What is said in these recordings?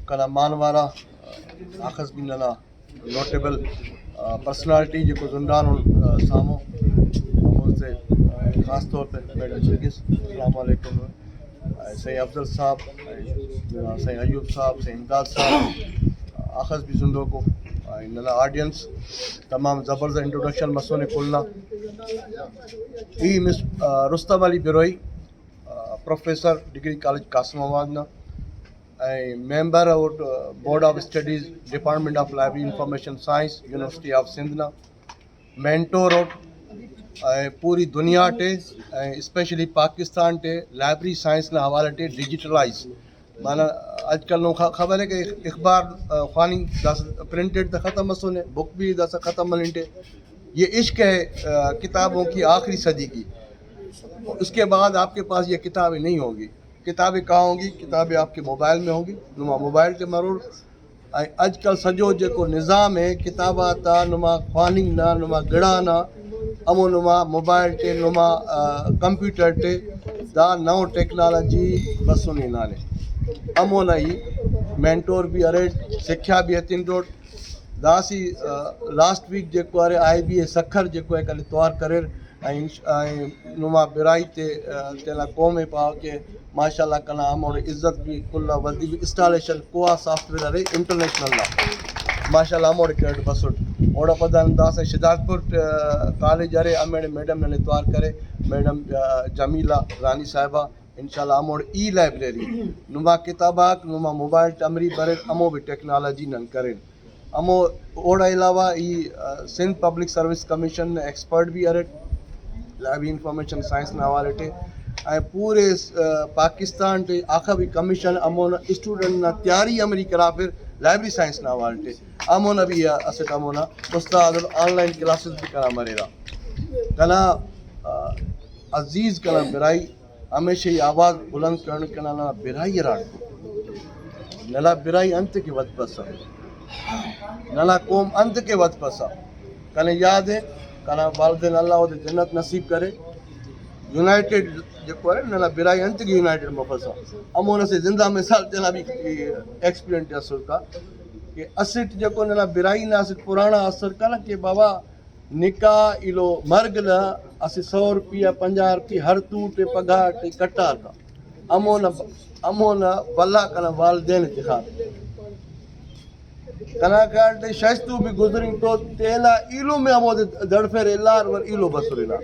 कला मानवारा आखस भी नला नोटेबल पर्सनालिटी जो जुंडान सामो से ख़ास तौर पे मैडम शर्गिस अस्सलाम वालेकुम सही अफजल साहब सही अयूब साहब सही इमदाद साहब आखस भी जुंदो को नला ऑडियंस तमाम ज़बरदस्त इंट्रोडक्शन मसोने खुलना ई मिस रुस्तम अली बिरोई प्रोफेसर डिग्री कॉलेज कासमाबाद ना member of board of studies department of library information science university of sindh mentor पूरी दुनिया टे स्पेशली पाकिस्तान टे लाइब्रेरी साइंस ना हवाले टे डिजिटलाइज माना आजकल नो खबर है कि अखबार खानी दस प्रिंटेड तो ख़त्म मसोने बुक भी दस ख़त्म मलिंटे ये इश्क है किताबों की आखिरी सदी की। उसके बाद आपके पास ये किताबें नहीं होंगी। किताबें कहाँ होंगी? किताबें आपके मोबाइल में होंगी। नुमा मोबाइल के मरूर अजकल सजो जो निज़ाम है किताबा ता नुमा ख़वानी ना नुमा गिड़ा ना अमो नुमा मोबाइल टे नुमा कंप्यूटर टे दा नओ टेक्नोलॉजी बसुनी नाले अमो नई मेंटोर भी अरे सिख्या भी हथिन रोड दासी लास्ट वीक जो है IBA सखर जो है कल तैयार करे नुमा बिराई ते तेला कौमे पाव के माशाल्लाह कला और इज्जत भी कुल्ला वदी भी इंस्टॉलेशन कोआ सॉफ्टवेयर अरे इंटरनेशनल ला माशाल्लाह मोड़ केट बसुट ओड़ा पदान दास शिदातपुर कॉलेज अरे अमेड़े मैडम ने तैयार करे मैडम जमीला रानी साहिबा इंशाल्लाह मोड़ ई लाइब्रेरी नुमा किताबा नुमा मोबाइल टमरी बरे अमो भी टेक्नोलॉजी नन करे अमो ओड़ा अलावा ई Sindh public service commission expert भी अरे लाइब्रेरी इंफॉर्मेशन साइंस ना हवाले टे पूरे पाकिस्तान टे आखा भी कमीशन अमोन स्टूडेंट ना तैयारी अमरी करा फिर लाइब्रेरी साइंस ना हवाले टे अमोना भी असट अमोना उस्ताद ऑनलाइन क्लासेस भी करा मरेरा कला अजीज कला बिराई हमेशा ही आवाज़ बुलंद करने कला ना बिराई राट नला बिराई अंत के वक्त पसा नला कौम अंत के वक्त पसा कने याद है कला वालदेन अल्लाह और जन्नत नसीब करे यूनाइटेड जो है नला बिराई अंत की यूनाइटेड में फंसा अमोन से जिंदा मिसाल जना भी एक्सपीरियंस असर का कि असिट जो नला बिराई ना असिट पुराना असर का ना कि बाबा निकाह इलो मर्ग ना असि 100 रुपया 50 रुपया हर तू टे पगार टे कट्टा का अमोन बल्ला कना वालदेन दिखा कलाकार टे शस्तू भी गुजरी तो तेला इलो में अमोद दड़फेर इलार वर इलो बसुरिला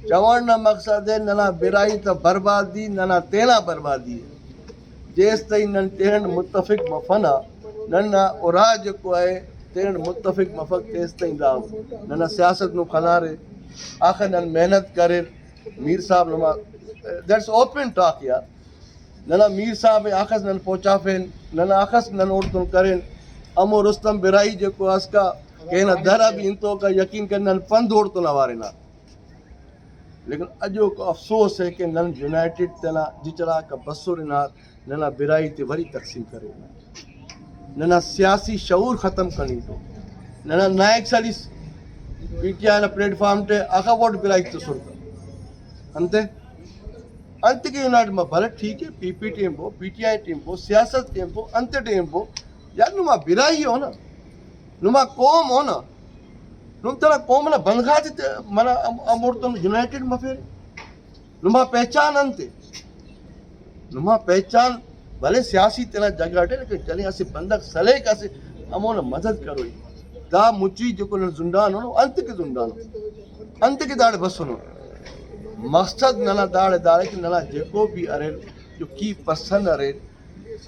चवण ना मकसद है नना बिराई तो बर्बादी नना तेला बर्बादी जेस तई नन तेन मुत्तफिक मफना नना औराज को है तेन मुत्तफिक मफक तेस तई दाव नना सियासत नु खलारे आखिर नन मेहनत करे मीर साहब नमा दैट्स ओपन टॉक यार नना मीर साहब आखिर नन पहुंचाफेन नना आखिर नन औरतुन करें अमो रुस्तम बिराई जो असका कहना दरा भी इंतो का यकीन करना पंद ओढ़ तो नवारे ना लेकिन अजो को अफसोस है कि नन यूनाइटेड तना जिचरा का बसुर ना नना बिराई ते वरी तकसीम करे नना सियासी शऊर ख़त्म करनी तो नना नायक साली PTI ना प्लेटफॉर्म ते आखा वोट बिराई तो सुर अंते अंत के यूनाइटेड में भले ठीक है PP टीम वो PTI टीम वो सियासत टीम वो अंत टीम वो यार नुमा बिराई हो ना नुमा कौम हो ना नुम तेरा कौम ना बंदगा देते मना अमोर तुम यूनाइटेड में फिर नुमा पहचान अंते नुमा पहचान भले सियासी तेरा जगह है लेकिन चले ऐसे बंदक सले कैसे अमो ना मदद करो दा मुची जो को जुंडान हो अंत के जुंडान अंत के दाड़ बस सुनो मकसद नला दाड़े कि नला जेको भी अरे जो की पसंद अरे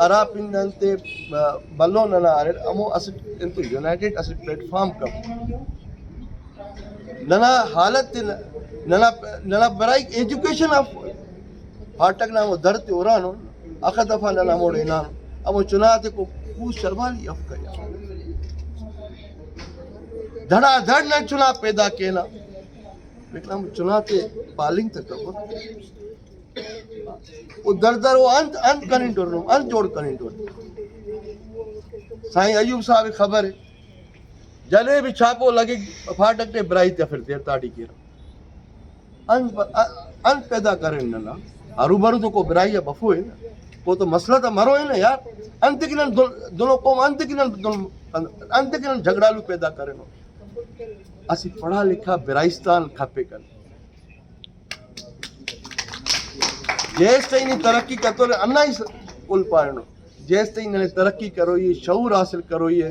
अरा पिंदंते बल्लो नला अरे अमो अस इंतु यूनाइटेड अस प्लेटफॉर्म कब नला हालत नला नला बराई एजुकेशन ऑफ फाटक ना वो धरते ओरानो आखा दफा नला मोड़े ना अमो चुनाते को कु शर्माली अफका धड़ा धड़ न चुनाव पैदा केना लेकिन हम चुनाते पालिंग तक वो दर वो अंत करें तो अंत जोड़ करें तो साईं अयूब साहब खबर है जले भी छापो लगे फाटक ते बराई ते फिर देर ताड़ी के अंत पैदा करें ना हरू भरू तो को बराई या बफो है ना کو تو مسئلہ تو مرو ہے نا یار انت کنن دونوں قوم انت کنن جھگڑالو پیدا کرن اسی پڑھا لکھا برائستان کھپے کن جیس تین ترقی کرتے انا ہی کل پاڑنو جیس تین ننے ترقی کرو یہ شعور حاصل کرو یہ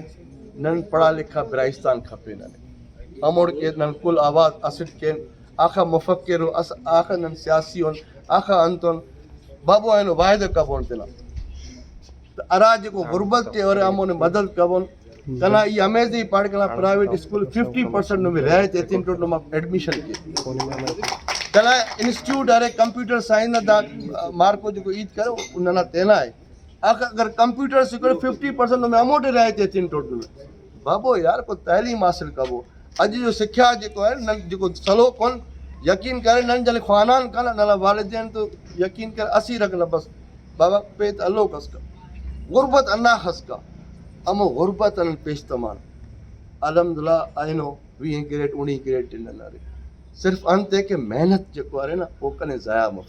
نن پڑھا لکھا برائستان کھپے ننے اموڑ کے نن کل آواز اسٹ کے آخا مفکر ہو آخا نن سیاسی ہون آخا انتون بابو آئینو واحد کبون تنا اراج کو غربت کے اور ہموں نے مدد کبون کنا یہ امیزی پڑھ کنا پرائیویٹ اسکول 50% میں رہے تھے تین ٹوٹل میں ایڈمیشن کی کنا انسٹیٹیوٹ ارے کمپیوٹر سائنس دا مارکو جو عید کرو انہاں تینا ہے اگر کمپیوٹر سکڑ 50% میں اموٹے رہے تھے تین ٹوٹل میں بابو یار کو تعلیم حاصل کبو اج جو سکھیا جو ہے نن جو سلو کون یقین کرے نن جل خوانان کنا نلا والدین تو یقین کر اسی رکھنا بس بابا پیت اللہ کس کا غربت انا خس کا امو غربت ان پیشتمان الحمدللہ آئینو 20 گریڈ 19 گریڈ ٹنن رہے صرف انت ہے کہ محنت جو ہے نا وہ کنے ضائع